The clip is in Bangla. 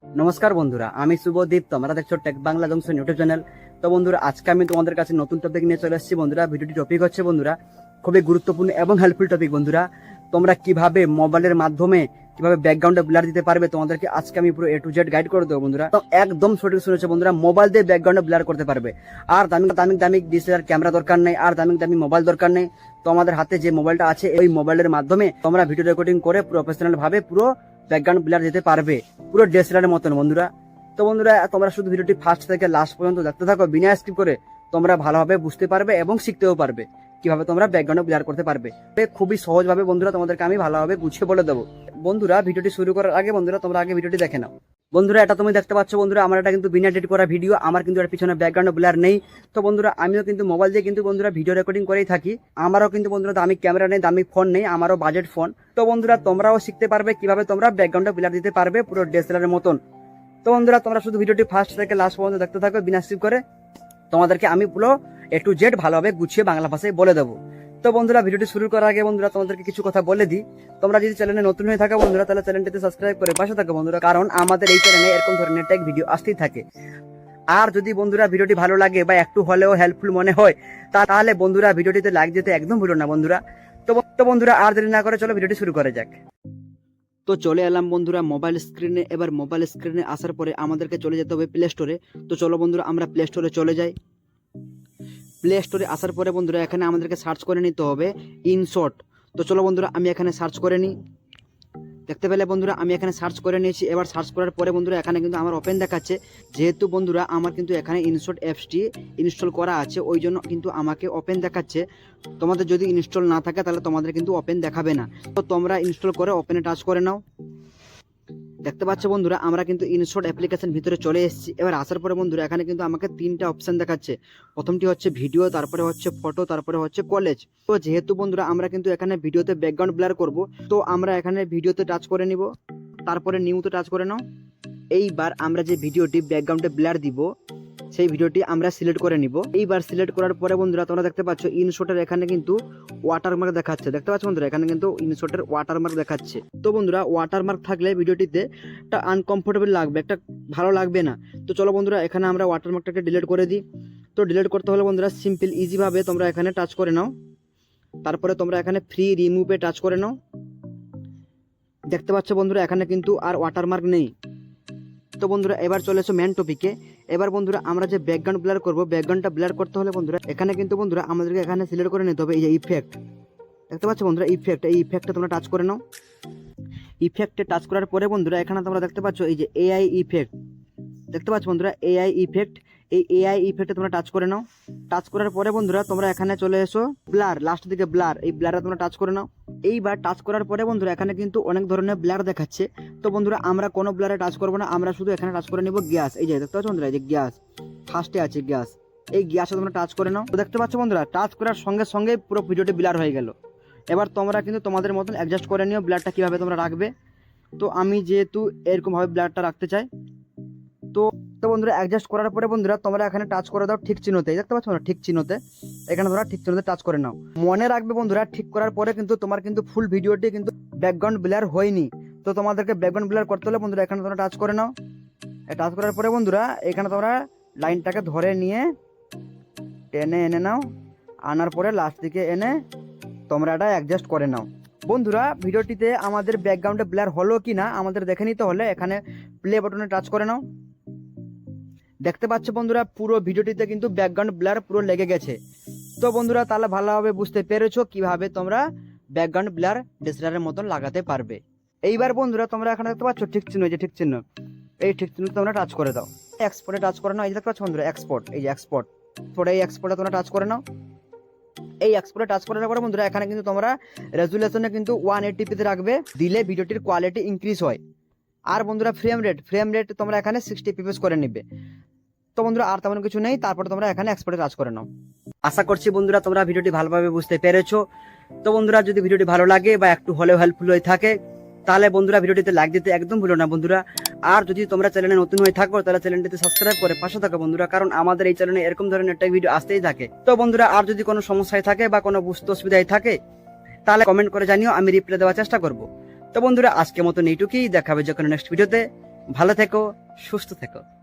নমস্কার বন্ধুরা, আমি শুভদীপ। তোমরা দেখছো tech Bangla junction YouTube channel. তো বন্ধুরা, আজকে আমি তোমাদের কাছে নতুন টপিক নিয়ে চলে এসেছি বন্ধুরা। ভিডিওটি টপিক হচ্ছে বন্ধুরা খুবই গুরুত্বপূর্ণ এবং হেল্পফুল টপিক বন্ধুরা। তোমরা কিভাবে মোবাইলের মাধ্যমে কিভাবে ব্যাকগ্রাউন্ডে ব্লার দিতে পারবে তোমাদেরকে আজকে আমি পুরো A to Z গাইড করে দেবো বন্ধুরা। তো একদম সঠিক শুনেছো বন্ধুরা, মোবাইল দিয়ে ব্যাকগ্রাউন্ডে ব্লার করতে পারবে। আর দামি DSLR ক্যামেরা দরকার নেই, আর দামি মোবাইল দরকার নেই। তো আমাদের হাতে যে মোবাইলটা আছে ওই মোবাইলের মাধ্যমে তোমরা ভিডিও রেকর্ডিং করে প্রফেশনাল ভাবে পুরো ব্যাকগ্রাউন্ড ব্লার দিতে পারবে, পুরো DSLR এর মতন বন্ধুরা। তো বন্ধুরা, তোমরা শুধু ভিডিওটি ফার্স্ট থেকে লাস্ট পর্যন্ত দেখতে থাকো বিনা স্কিপ করে। তোমরা ভালোভাবে বুঝতে পারবে এবং শিখতেও পারবে কিভাবে তোমরা ব্যাকগ্রাউন্ড ব্লার করতে পারবে। খুবই সহজ ভাবে বন্ধুরা তোমাদেরকে আমি ভালোভাবে গুছিয়ে বলে দেবো। বন্ধুরা, ভিডিওটি শুরু করার আগে বন্ধুরা তোমরা আগে ভিডিওটি দেখে নাও। বন্ধুরা, এটা তুমি দেখতে পাচ্ছ বন্ধুরা, আমার এটা কিন্তু বিনা এডিট করা ভিডিও। আমার কিন্তু এর পিছনে ব্যাকগ্রাউন্ড ব্লার নেই। তো বন্ধুরা, আমিও কিন্তু মোবাইল দিয়ে কিন্তু বন্ধুরা ভিডিও রেকর্ডিং করেই থাকি। আমারও কিন্তু বন্ধুরা দামি ক্যামেরা নেই, দামি ফোন নেই, আমারও বাজেট ফোন। তো বন্ধুরা, তোমরাও শিখতে পারবে কিভাবে তোমরা ব্যাকগ্রাউন্ড ব্লার দিতে পারবে পুরো DSLR এর মতন। তো বন্ধুরা, তোমরা শুধু ভিডিওটি ফার্স্ট থেকে লাস্ট পর্যন্ত দেখতে থাকো বিনা স্কিপ করে। তোমাদেরকে আমি পুরো A to Z ভালোভাবে গুছিয়ে বাংলা ভাষায় বলে দেবো। তো বন্ধুরা, ভিডিওটি শুরু করার আগে বন্ধুরা তোমাদেরকে কিছু কথা বলে দিই। তোমরা যদি চ্যানেলে নতুন হয়ে থাকো বন্ধুরা, তাহলে চ্যানেলটিতে সাবস্ক্রাইব করে পাশে থাকো বন্ধুরা, কারণ আমাদের এই চ্যানেলে এরকম ধরনের টেক ভিডিও আসতেই থাকে। আর যদি বন্ধুরা ভিডিওটি ভালো লাগে বা একটু হলেও হেল্পফুল মনে হয় তাহলে বন্ধুরা ভিডিওটিতে লাইক দিতে একদম ভুলো না বন্ধুরা। তো বন্ধুরা, আর দেরি না করে চলো ভিডিওটি শুরু করা যাক। তো চলে এলাম বন্ধুরা মোবাইল স্ক্রিনে। এবার মোবাইল স্ক্রিনে আসার পরে আমাদেরকে চলে যেতে হবে প্লে স্টোরে। তো চলো বন্ধুরা, আমরা প্লে স্টোরে চলে যাই। প্লে স্টোরে আসার পরে বন্ধুরা এখানে আমাদেরকে সার্চ করে নিতে হবে ইনশট। তো চলো বন্ধুরা, আমি এখানে সার্চ করে নিই। দেখতে পেলে বন্ধুরা, আমি এখানে সার্চ করে নিয়েছি। এবার সার্চ করার পরে বন্ধুরা এখানে কিন্তু আমার ওপেন দেখাচ্ছে। যেহেতু বন্ধুরা আমার কিন্তু এখানে ইনশট অ্যাপসটি ইনস্টল করা আছে, ওই জন্য কিন্তু আমাকে ওপেন দেখাচ্ছে। তোমাদের যদি ইনস্টল না থাকে তাহলে তোমাদের কিন্তু ওপেন দেখাবে না। তো তোমরা ইনস্টল করে ওপেনে টাচ করে নাও। দেখতে পাচ্ছ বন্ধুরা, আমরা কিন্তু ইনশট অ্যাপ্লিকেশন ভিতরে চলে এসেছি। এবার আসার পরে বন্ধুরা এখানে কিন্তু আমাকে তিনটা অপশন দেখাচ্ছে। প্রথমটি হচ্ছে ভিডিও, তারপরে হচ্ছে ফটো, তারপরে হচ্ছে কলেজ। তো যেহেতু বন্ধুরা আমরা কিন্তু এখানে ভিডিওতে ব্যাকগ্রাউন্ড ব্লার করব, তো আমরা এখানে ভিডিওতে টাচ করে নিব, তারপরে নিউতে টাচ করে নাও। এইবার আমরা যে ভিডিওটি ব্যাকগ্রাউন্ডে ব্লার দিব সেই ভিডিওটি আমরা সিলেক্ট করে নিব। এইবার সিলেক্ট করার পরে বন্ধুরা তোমরা দেখতে পাচ্ছ ইনশটের এখানে কিন্তু ওয়াটারমার্ক দেখাচ্ছে। দেখতে পাচ্ছ বন্ধুরা, এখানে কিন্তু ইনশটের ওয়াটারমার্ক দেখাচ্ছে। তো বন্ধুরা, ওয়াটারমার্ক থাকলে ভিডিওটিতে একটা আনকমফোর্টেবল লাগবে, একটা ভালো লাগবে না। তো চলো বন্ধুরা, এখানে আমরা ওয়াটারমার্কটাকে ডিলিট করে দিই। তো ডিলিট করতে হলে বন্ধুরা সিম্পল ইজি ভাবে তোমরা এখানে টাচ করে নাও। তারপরে তোমরা এখানে ফ্রি রিমুভে টাচ করে নাও। দেখতে পাচ্ছ বন্ধুরা, এখানে কিন্তু আর ওয়াটারমার্ক নেই। তো বন্ধুরা, এবার চলে এসো মেন টপিকে। এবার বন্ধুরা আমরা যে ব্যাকগ্রাউন্ড ব্লার করব, ব্যাকগ্রাউন্ডটা ব্লার করতে হলে বন্ধুরা এখানে কিন্তু বন্ধুরা আমাদেরকে এখানে সিলেক্ট করে নিতে হবে এই যে ইফেক্ট। দেখতে পাচ্ছ বন্ধুরা ইফেক্ট, এই ইফেক্টটা তোমরা টাচ করে নাও। ইফেক্টে টাচ করার পরে বন্ধুরা এখানে তোমরা দেখতে পাচ্ছ এই যে AI ইফেক্ট। দেখতে পাচ্ছ বন্ধুরা AI ইফেক্ট, এই AI ইফেক্টে তোমরা টাচ করে নাও। টাচ করার পরে বন্ধুরা তোমরা এখানে চলে এসো ব্লার, লাস্ট দিকে ব্লার, এই ব্লারটা তোমরা টাচ করে নাও। এইবার টাচ করার পরে বন্ধুরা এখানে কিন্তু অনেক ধরনের ব্লার দেখাচ্ছে। তো বন্ধুরা আমরা কোনো ব্লারে টাচ করবো না, আমরা শুধু এখানে টাচ করে নিব গ্যাস। এই যে দেখতে পাচ্ছ বন্ধুরা, এই যে গ্যাস ফার্স্টে আছে গ্যাস, এই গ্যাসে তোমরা টাচ করে নাও। তো দেখতে পাচ্ছ বন্ধুরা, টাচ করার সঙ্গে সঙ্গে পুরো ভিডিওটি ব্লার হয়ে গেল। এবার তোমরা কিন্তু তোমাদের মতন অ্যাডজাস্ট করে নিও ব্লারটা কিভাবে তোমরা রাখবে। তো আমি যেহেতু এরকম ভাবে ব্লারটা রাখতে চাই, তো বন্ধুরা অ্যাডজাস্ট করার পরে বন্ধুরা তোমরা এখানে টাচ করে দাও ঠিক চিহ্নতে। দেখতে পাচ্ছ না, ঠিক চিহ্নতে, এখানে তোমরা ঠিক চিহ্নতে টাচ করে নাও। মনে রাখবে বন্ধুরা, ঠিক করার পরে কিন্তু তোমার কিন্তু ফুল ভিডিওটি কিন্তু ব্যাকগ্রাউন্ড ব্লার হয়নি। তো তোমাদেরকে ব্যাকগ্রাউন্ড ব্লার করতে হলে বন্ধুরা এখানে তোমরা টাচ করে নাও। টাচ করার পরে বন্ধুরা এখানে তোমরা লাইনটাকে ধরে নিয়ে টেনে এনে নাও, আনার পরে লাস্ট দিকে এনে তোমরা এটা অ্যাডজাস্ট করে নাও। বন্ধুরা, ভিডিওটিতে আমাদের ব্যাকগ্রাউন্ডে ব্লার হলো কি না আমাদের দেখে নিতে হলে এখানে প্লে বাটনে টাচ করে নাও। দেখতে পাচ্ছ বন্ধুরা, পুরো ভিডিওটিতে কিন্তু ব্যাকগ্রাউন্ড ব্লার পুরো লেগে গেছে। তো বন্ধুরা, তাহলে ভালোভাবে বুঝতে পেরেছো কিভাবে তোমরা ব্যাকগ্রাউন্ড ব্লার DSLR এর মতন লাগাতে পারবে। এইবার বন্ধুরা তোমরা এখানে দেখতে পাচ্ছ ঠিক চিহ্ন, এই যে ঠিক চিহ্ন, এই ঠিক চিহ্ন তোমরা টাচ করে দাও। এক্সপোর্টে টাচ করে নাও। এই যে দেখতে পাচ্ছ বন্ধুরা এক্সপোর্ট, এই যে এক্সপোর্ট, এই এক্সপোর্টে তোমরা টাচ করে নাও। এই এক্সপোর্টে টাচ করার পরে বন্ধুরা এখানে কিন্তু তোমরা রেজুলেশনে কিন্তু 180p তে রাখবে, দিলে ভিডিওটির কোয়ালিটি ইনক্রিজ হয়। আর বন্ধুরা ফ্রেম রেট তোমরা এখানে 60 fps করে নিবে। তো বন্ধুরা আর তেমন কিছু নেই, তারপরে তোমরা এখানে এক্সপোর্টে টাচ করে নাও। আশা করছি বন্ধুরা তোমরা ভিডিওটি ভালোভাবে বুঝতে পেরেছো। তো বন্ধুরা, যদি ভিডিওটি ভালো লাগে বা একটু হলেও হেল্পফুল হয়ে থাকে তাহলে বন্ধুরা ভিডিওটিতে লাইক দিতে একদম ভুলো না বন্ধুরা। আর যদি তোমরা চ্যানেলে নতুন হয়ে থাকো তাহলে চ্যানেলটিতে সাবস্ক্রাইব করে পাশে থাকো বন্ধুরা, কারণ আমাদের এই চ্যানেলে এরকম ধরনের একটা ভিডিও আসতেই থাকে। তো বন্ধুরা, আর যদি কোনো সমস্যায় থাকে বা কোনো বুঝতে অসুবিধায় থাকে তাহলে কমেন্ট করে জানিও, আমি রিপ্লাই দেওয়ার চেষ্টা করব। তো বন্ধুরা, আজকের মতন এইটুকুই, দেখা হবে যখন নেক্সট ভিডিওতে। ভালো থেকো, সুস্থ থেকো।